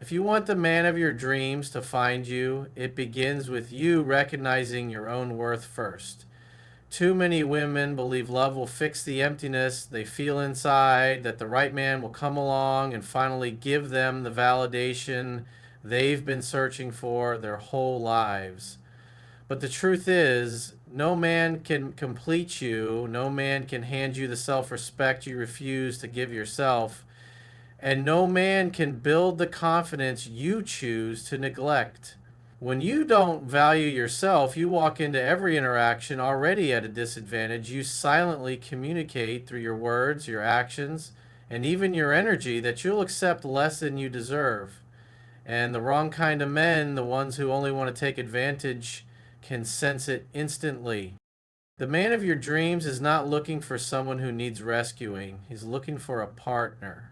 If you want the man of your dreams to find you, it begins with you recognizing your own worth first. Too many women believe love will fix the emptiness they feel inside, that the right man will come along and finally give them the validation they've been searching for their whole lives. But the truth is, no man can complete you, no man can hand you the self respect you refuse to give yourself, and no man can build the confidence you choose to neglect. When you don't value yourself, you walk into every interaction already at a disadvantage. You silently communicate through your words, your actions, and even your energy that you'll accept less than you deserve. And the wrong kind of men, the ones who only want to take advantage, can sense it instantly. The man of your dreams is not looking for someone who needs rescuing, he's looking for a partner.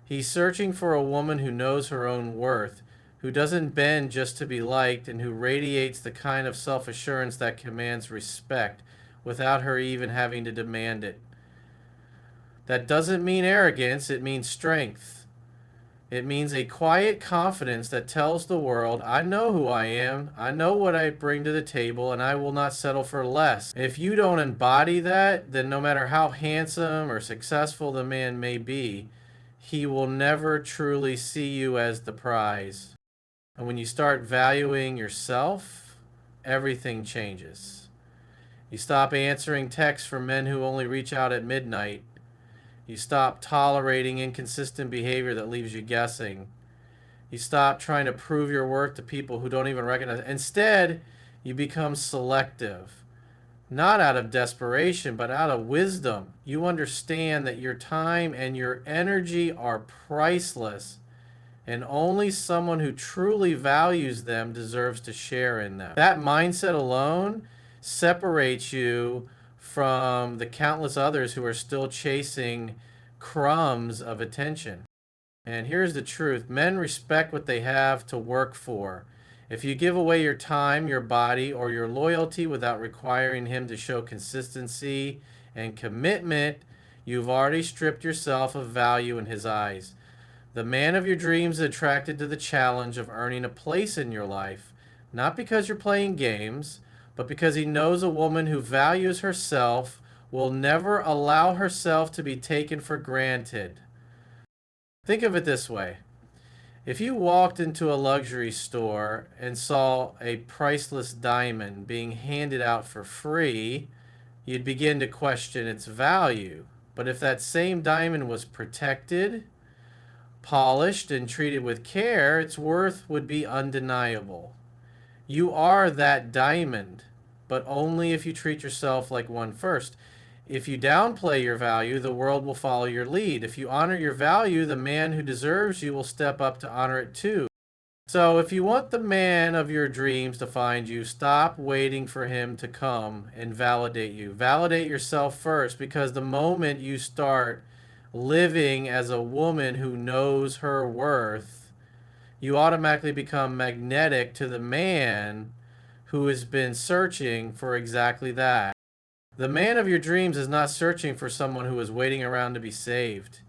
He's searching for a woman who knows her own worth, who doesn't bend just to be liked, and who radiates the kind of self assurance that commands respect without her even having to demand it. That doesn't mean arrogance, it means strength. It means a quiet confidence that tells the world, I know who I am, I know what I bring to the table, and I will not settle for less. If you don't embody that, then no matter how handsome or successful the man may be, he will never truly see you as the prize. And when you start valuing yourself, everything changes. You stop answering texts from men who only reach out at midnight. You stop tolerating inconsistent behavior that leaves you guessing. You stop trying to prove your worth to people who don't even recognize it. Instead, you become selective. Not out of desperation, but out of wisdom. You understand that your time and your energy are priceless, and only someone who truly values them deserves to share in them. That mindset alone separates you from the countless others who are still chasing crumbs of attention. And here's the truth: men respect what they have to work for. If you give away your time, your body, or your loyalty without requiring him to show consistency and commitment, you've already stripped yourself of value in his eyes. The man of your dreams is attracted to the challenge of earning a place in your life, not because you're playing games, but because he knows a woman who values herself will never allow herself to be taken for granted. Think of it this way. If you walked into a luxury store and saw a priceless diamond being handed out for free, you'd begin to question its value. But if that same diamond was protected, polished, and treated with care, its worth would be undeniable. You are that diamond, but only if you treat yourself like one first. If you downplay your value, the world will follow your lead. If you honor your value, the man who deserves you will step up to honor it too. So if you want the man of your dreams to find you, stop waiting for him to come and validate you. Validate yourself first, because the moment you start living as a woman who knows her worth, you automatically become magnetic to the man who has been searching for exactly that. The man of your dreams is not searching for someone who is waiting around to be saved.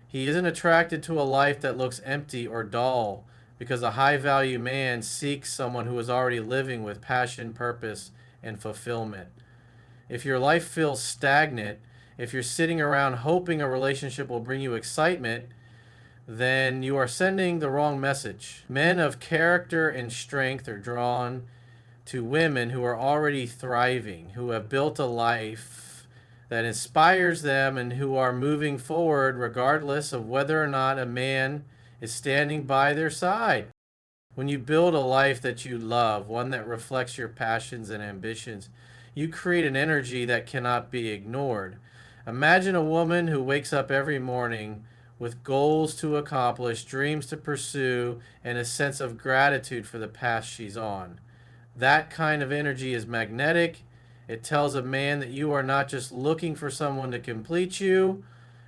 He isn't attracted to a life that looks empty or dull, because a high value man seeks someone who is already living with passion, purpose, and fulfillment. If your life feels stagnant, if you're sitting around hoping a relationship will bring you excitement, then you are sending the wrong message. Men of character and strength are drawn to women who are already thriving, who have built a life that inspires them, and who are moving forward regardless of whether or not a man is standing by their side. When you build a life that you love, one that reflects your passions and ambitions, you create an energy that cannot be ignored. Imagine a woman who wakes up every morning with goals to accomplish, dreams to pursue, and a sense of gratitude for the path she's on. That kind of energy is magnetic. It tells a man that you are not just looking for someone to complete you,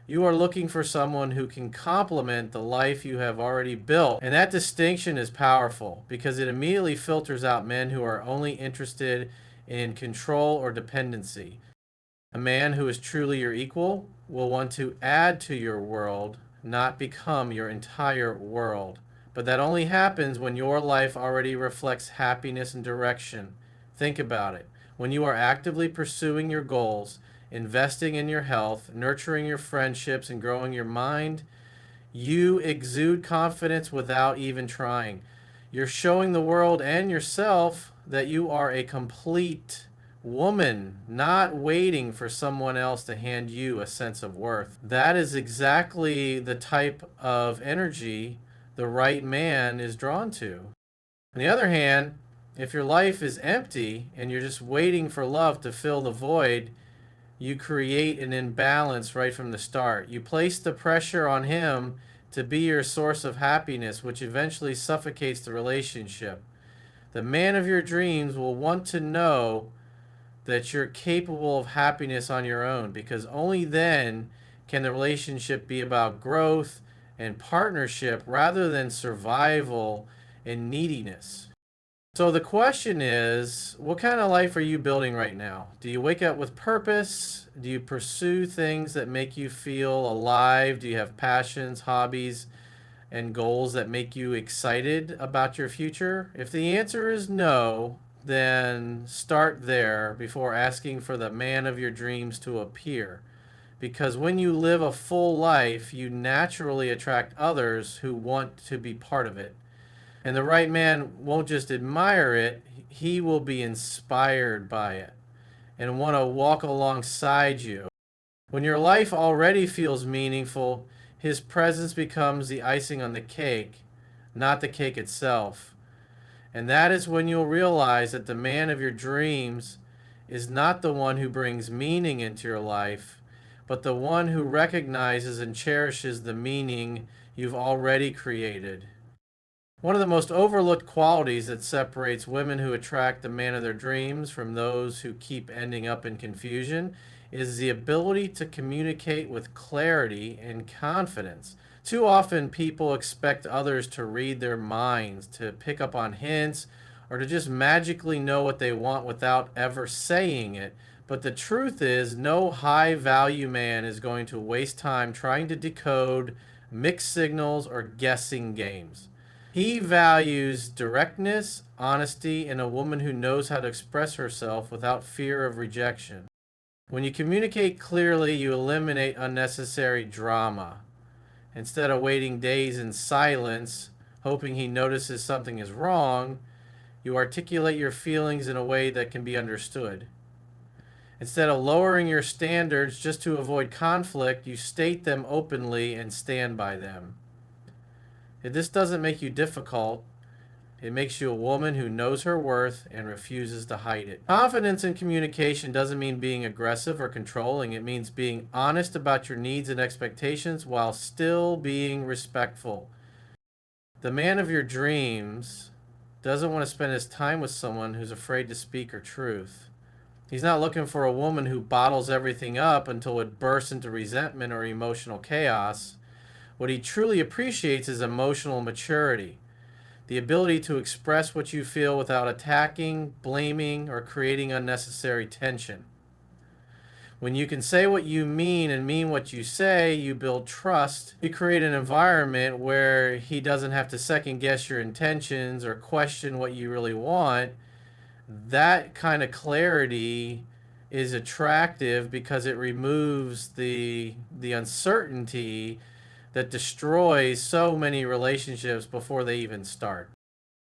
you are looking for someone who can complement the life you have already built. And that distinction is powerful, because it immediately filters out men who are only interested in control or dependency. A man who is truly your equal will want to add to your world, not become your entire world. But that only happens when your life already reflects happiness and direction. Think about it. When you are actively pursuing your goals, investing in your health, nurturing your friendships, and growing your mind, you exude confidence without even trying. You're showing the world and yourself that you are a complete woman, not waiting for someone else to hand you a sense of worth. That is exactly the type of energy the right man is drawn to. On the other hand, if your life is empty and you're just waiting for love to fill the void, you create an imbalance right from the start. You place the pressure on him to be your source of happiness, which eventually suffocates the relationship. The man of your dreams will want to know that you're capable of happiness on your own, because only then can the relationship be about growth and partnership rather than survival and neediness. So the question is, what kind of life are you building right now? Do you wake up with purpose? Do you pursue things that make you feel alive? Do you have passions, hobbies, and goals that make you excited about your future? If the answer is no, then start there before asking for the man of your dreams to appear. Because when you live a full life, you naturally attract others who want to be part of it. And the right man won't just admire it, he will be inspired by it and want to walk alongside you. When your life already feels meaningful, his presence becomes the icing on the cake, not the cake itself. And that is when you'll realize that the man of your dreams is not the one who brings meaning into your life, but the one who recognizes and cherishes the meaning you've already created. One of the most overlooked qualities that separates women who attract the man of their dreams from those who keep ending up in confusion is the ability to communicate with clarity and confidence. Too often, people expect others to read their minds, to pick up on hints, or to just magically know what they want without ever saying it. But the truth is, no high value man is going to waste time trying to decode mixed signals or guessing games. He values directness, honesty, and a woman who knows how to express herself without fear of rejection. When you communicate clearly, you eliminate unnecessary drama. Instead of waiting days in silence, hoping he notices something is wrong, you articulate your feelings in a way that can be understood. Instead of lowering your standards just to avoid conflict, you state them openly and stand by them. If this doesn't make you difficult, it makes you a woman who knows her worth and refuses to hide it. Confidence in communication doesn't mean being aggressive or controlling. It means being honest about your needs and expectations while still being respectful. The man of your dreams doesn't want to spend his time with someone who's afraid to speak her truth. He's not looking for a woman who bottles everything up until it bursts into resentment or emotional chaos. What he truly appreciates is emotional maturity, the ability to express what you feel without attacking, blaming, or creating unnecessary tension. When you can say what you mean and mean what you say, you build trust. You create an environment where he doesn't have to second guess your intentions or question what you really want. That kind of clarity is attractive because it removes the uncertainty that destroys so many relationships before they even start.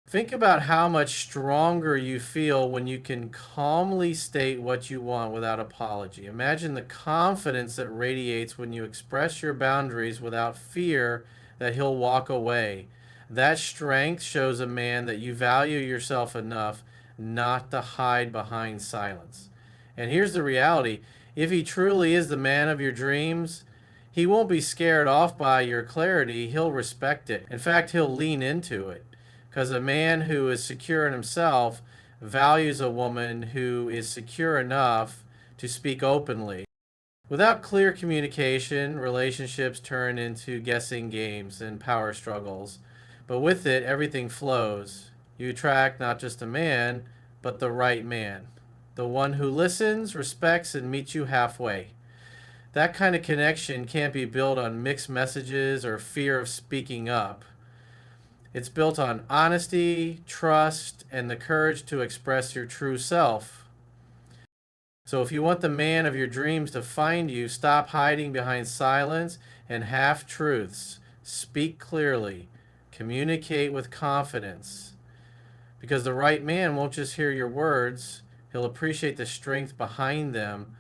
Think about how much stronger you feel when you can calmly state what you want without apology. Imagine the confidence that radiates when you express your boundaries without fear that he'll walk away. That strength shows a man that you value yourself enough not to hide behind silence. And here's the reality: if he truly is the man of your dreams, he won't be scared off by your clarity. He'll respect it. In fact, he'll lean into it. Because a man who is secure in himself values a woman who is secure enough to speak openly. Without clear communication, relationships turn into guessing games and power struggles. But with it, everything flows. You attract not just a man, but the right man. The one who listens, respects, and meets you halfway. That kind of connection can't be built on mixed messages or fear of speaking up. It's built on honesty, trust, and the courage to express your true self. So if you want the man of your dreams to find you, stop hiding behind silence and half truths. Speak clearly. Communicate with confidence. Because the right man won't just hear your words, he'll appreciate the strength behind them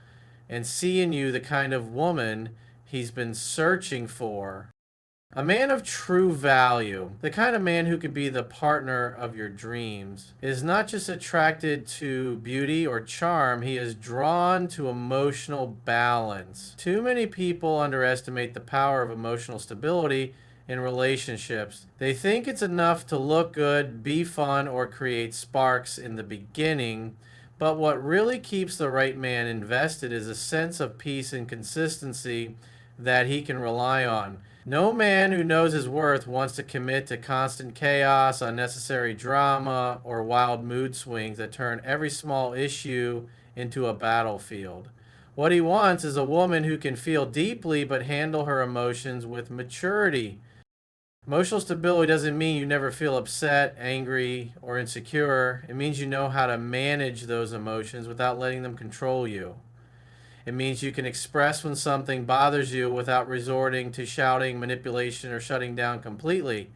and see in you the kind of woman he's been searching for. A man of true value, the kind of man who could be the partner of your dreams, is not just attracted to beauty or charm, he is drawn to emotional balance. Too many people underestimate the power of emotional stability in relationships. They think it's enough to look good, be fun, or create sparks in the beginning. But what really keeps the right man invested is a sense of peace and consistency that he can rely on. No man who knows his worth wants to commit to constant chaos, unnecessary drama, or wild mood swings that turn every small issue into a battlefield. What he wants is a woman who can feel deeply but handle her emotions with maturity. Emotional stability doesn't mean you never feel upset, angry, or insecure. It means you know how to manage those emotions without letting them control you. It means you can express when something bothers you without resorting to shouting, manipulation, or shutting down completely.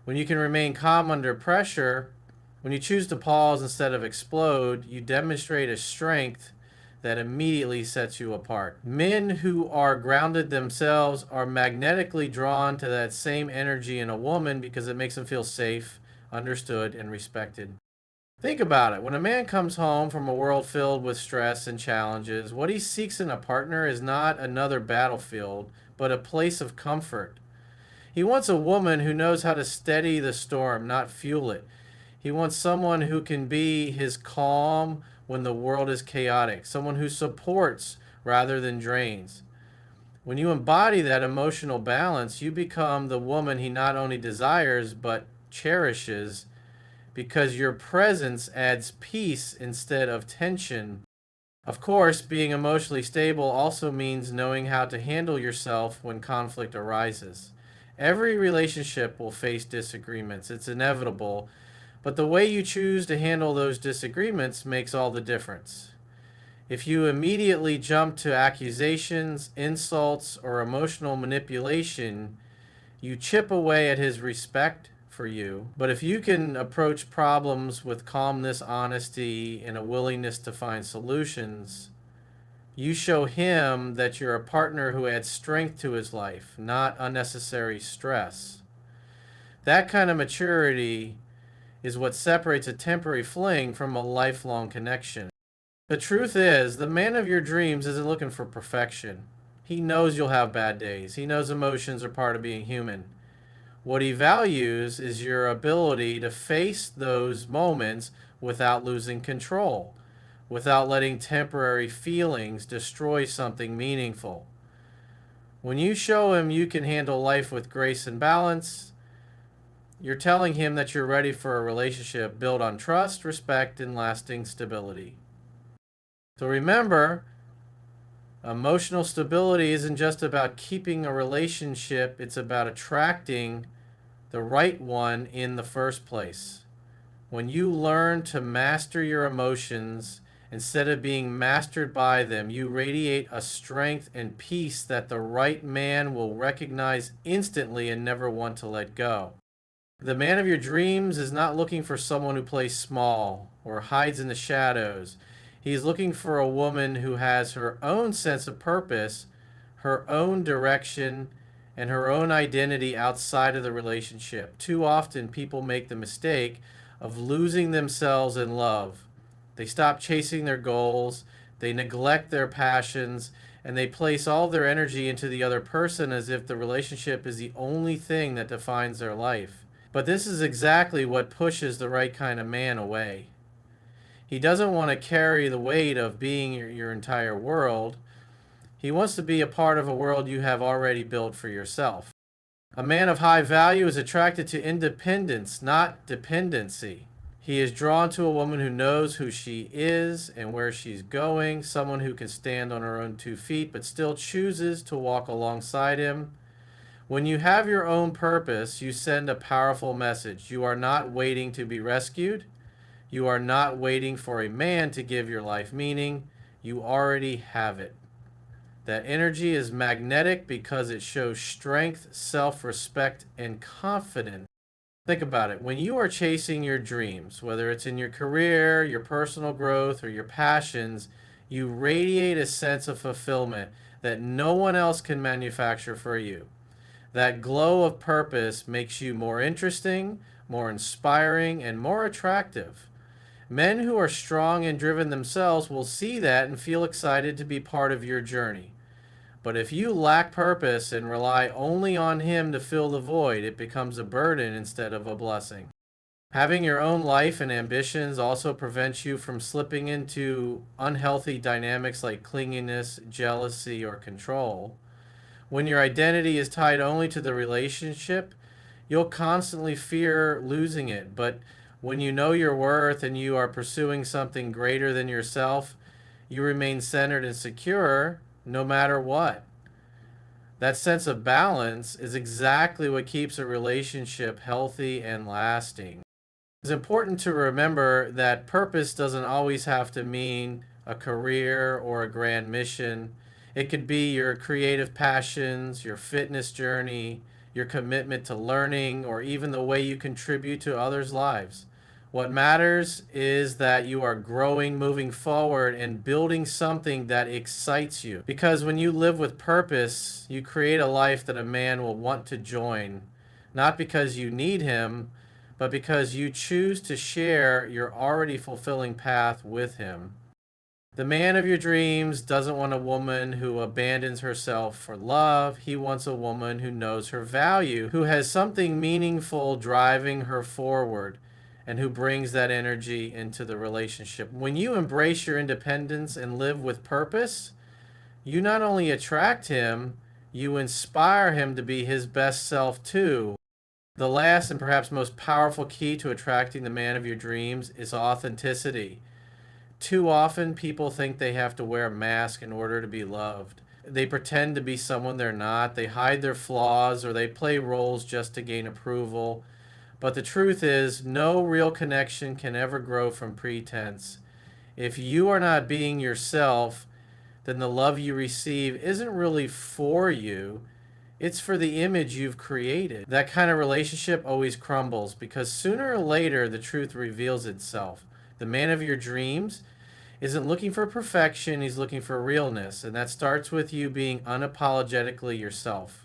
When you can remain calm under pressure, when you choose to pause instead of explode, you demonstrate a strength that immediately sets you apart. Men who are grounded themselves are magnetically drawn to that same energy in a woman because it makes them feel safe, understood, and respected. Think about it. When a man comes home from a world filled with stress and challenges, what he seeks in a partner is not another battlefield, but a place of comfort. He wants a woman who knows how to steady the storm, not fuel it. He wants someone who can be his calm when the world is chaotic, someone who supports rather than drains. When you embody that emotional balance, you become the woman he not only desires but cherishes because your presence adds peace instead of tension. Of course, being emotionally stable also means knowing how to handle yourself when conflict arises. Every relationship will face disagreements, it's inevitable, but the way you choose to handle those disagreements makes all the difference. If you immediately jump to accusations, insults, or emotional manipulation, you chip away at his respect for you. But if you can approach problems with calmness, honesty, and a willingness to find solutions, you show him that you're a partner who adds strength to his life, not unnecessary stress. That kind of maturity is what separates a temporary fling from a lifelong connection. The truth is, the man of your dreams isn't looking for perfection. He knows you'll have bad days. He knows emotions are part of being human. What he values is your ability to face those moments without losing control, without letting temporary feelings destroy something meaningful. When you show him you can handle life with grace and balance, you're telling him that you're ready for a relationship built on trust, respect, and lasting stability. So remember, emotional stability isn't just about keeping a relationship, it's about attracting the right one in the first place. When you learn to master your emotions instead of being mastered by them, you radiate a strength and peace that the right man will recognize instantly and never want to let go. The man of your dreams is not looking for someone who plays small or hides in the shadows. He's looking for a woman who has her own sense of purpose, her own direction, and her own identity outside of the relationship. Too often, people make the mistake of losing themselves in love. They stop chasing their goals, they neglect their passions, and they place all their energy into the other person as if the relationship is the only thing that defines their life. But this is exactly what pushes the right kind of man away. He doesn't want to carry the weight of being your entire world. He wants to be a part of a world you have already built for yourself. A man of high value is attracted to independence, not dependency. He is drawn to a woman who knows who she is and where she's going, someone who can stand on her own 2 feet but still chooses to walk alongside him. When you have your own purpose, you send a powerful message. You are not waiting to be rescued. You are not waiting for a man to give your life meaning. You already have it. That energy is magnetic because it shows strength, self respect, and confidence. Think about it. When you are chasing your dreams, whether it's in your career, your personal growth, or your passions, you radiate a sense of fulfillment that no one else can manufacture for you. That glow of purpose makes you more interesting, more inspiring, and more attractive. Men who are strong and driven themselves will see that and feel excited to be part of your journey. But if you lack purpose and rely only on Him to fill the void, it becomes a burden instead of a blessing. Having your own life and ambitions also prevents you from slipping into unhealthy dynamics like clinginess, jealousy, or control. When your identity is tied only to the relationship, you'll constantly fear losing it. But when you know your worth and you are pursuing something greater than yourself, you remain centered and secure no matter what. That sense of balance is exactly what keeps a relationship healthy and lasting. It's important to remember that purpose doesn't always have to mean a career or a grand mission. It could be your creative passions, your fitness journey, your commitment to learning, or even the way you contribute to others' lives. What matters is that you are growing, moving forward, and building something that excites you. Because when you live with purpose, you create a life that a man will want to join, not because you need him, but because you choose to share your already fulfilling path with him. The man of your dreams doesn't want a woman who abandons herself for love. He wants a woman who knows her value, who has something meaningful driving her forward, and who brings that energy into the relationship. When you embrace your independence and live with purpose, you not only attract him, you inspire him to be his best self too. The last and perhaps most powerful key to attracting the man of your dreams is authenticity. Too often, people think they have to wear a mask in order to be loved. They pretend to be someone they're not. They hide their flaws or they play roles just to gain approval. But the truth is, no real connection can ever grow from pretense. If you are not being yourself, then the love you receive isn't really for you. It's for the image you've created. That kind of relationship always crumbles because sooner or later the truth reveals itself. The man of your dreams isn't looking for perfection, he's looking for realness. And that starts with you being unapologetically yourself.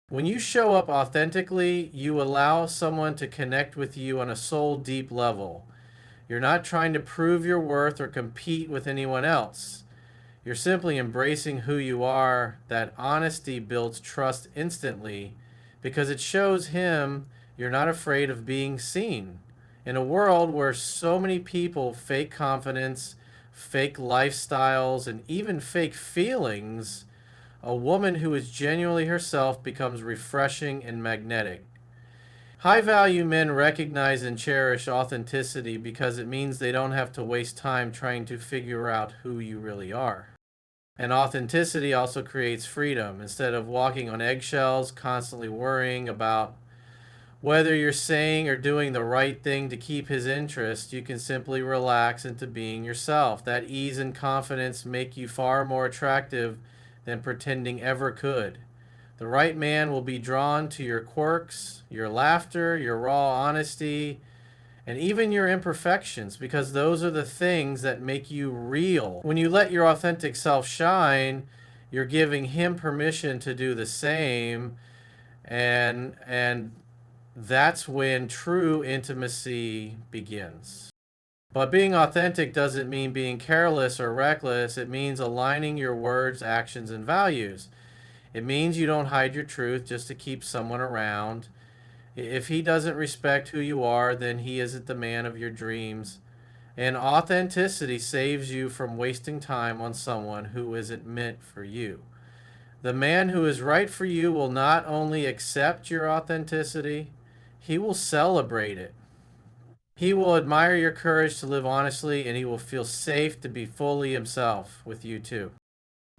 When you show up authentically, you allow someone to connect with you on a soul deep level. You're not trying to prove your worth or compete with anyone else. You're simply embracing who you are. That honesty builds trust instantly because it shows him you're not afraid of being seen. In a world where so many people fake confidence, fake lifestyles, and even fake feelings, a woman who is genuinely herself becomes refreshing and magnetic. High value men recognize and cherish authenticity because it means they don't have to waste time trying to figure out who you really are. And authenticity also creates freedom. Instead of walking on eggshells, constantly worrying about whether you're saying or doing the right thing to keep his interest, you can simply relax into being yourself. That ease and confidence make you far more attractive than pretending ever could. The right man will be drawn to your quirks, your laughter, your raw honesty, and even your imperfections, because those are the things that make you real. When you let your authentic self shine, you're giving him permission to do the same, and that's when true intimacy begins. But being authentic doesn't mean being careless or reckless. It means aligning your words, actions, and values. It means you don't hide your truth just to keep someone around. If he doesn't respect who you are, then he isn't the man of your dreams. And authenticity saves you from wasting time on someone who isn't meant for you. The man who is right for you will not only accept your authenticity, he will celebrate it. He will admire your courage to live honestly, and he will feel safe to be fully himself with you too.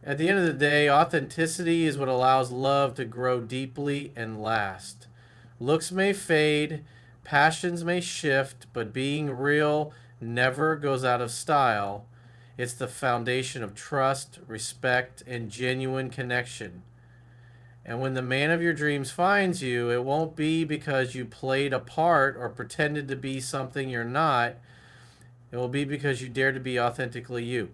At the end of the day, authenticity is what allows love to grow deeply and last. Looks may fade, passions may shift, but being real never goes out of style. It's the foundation of trust, respect, and genuine connection. And when the man of your dreams finds you, it won't be because you played a part or pretended to be something you're not. It will be because you dare to be authentically you.